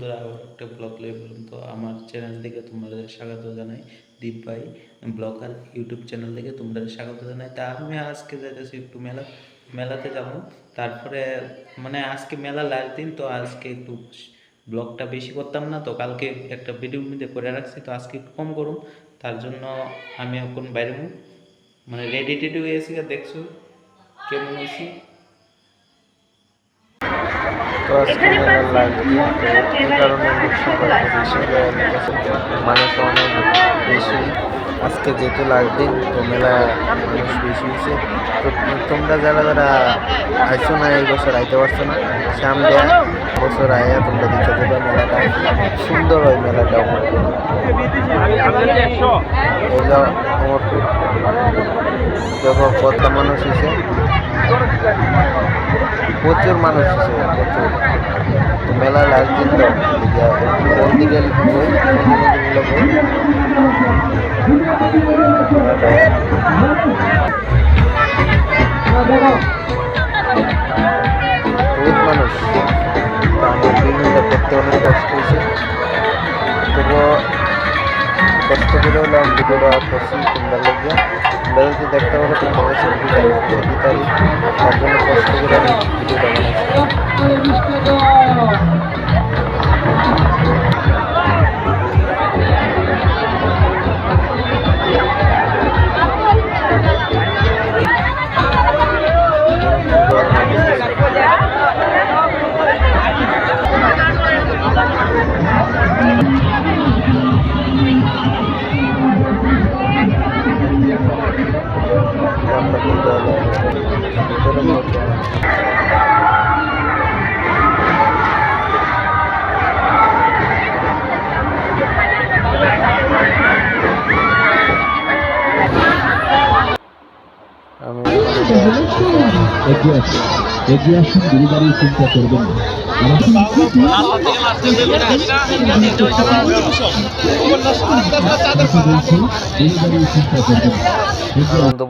বন্ধুরা, আবার একটা ব্লগ লয়ে বলুন। তো আমার চ্যানেল থেকে তোমরা স্বাগত জানাই। দীপ ভাই ব্লগার ইউটিউব চ্যানেল থেকে তোমরা স্বাগত জানাই। তা আমি আজকে যাইতেছি একটু মেলাতে যাব। তারপরে মানে আজকে মেলা লাস্ট দিন, তো আজকে একটু ব্লগটা বেশি করতাম না, তো কালকে একটা ভিডিও মধ্যে করে রাখছি, তো আজকে একটু কম করুন। তার জন্য আমি এখন বাইরে মানে রেডি টেডি হয়ে গেছি, দেখছো কেমন হয়েছি। তো আজকে মেলার লাস্ট দিন, তো এই কারণে সবাই বেশি মানুষ অনেক বেশি। আজকে যেহেতু লাস্ট দিন, তো মেলা মানুষ বেশি হয়েছে। তো তোমরা যারা যারা আইসো না, এই বছর আইতে পারছো না, সামনে বছর আয়া তোমরা দেখতে দেবে। মেলাটা সুন্দর হয়, মেলাটাও দেখো কত মানুষ হয়েছে, প্রচুর মানুষ হয়েছে, প্রচুর। তো মেলা লাস্ট দিন, তো মন্দিরে বহুত মানুষ। তো আমার ভিডিওটা করতে অনেক কষ্ট হয়েছে, তবুও কষ্ট করে হলে আমি ভিডিওটা করছি তোমরা লেগে। তোমরা যদি দেখতে পারো তো তোমাদের দিতে পারি, তার জন্য কষ্ট করে আমি ভিডিওটা এগিয়ে আসুন, গুরুবারের চিন্তা করবেন না। আনন্দ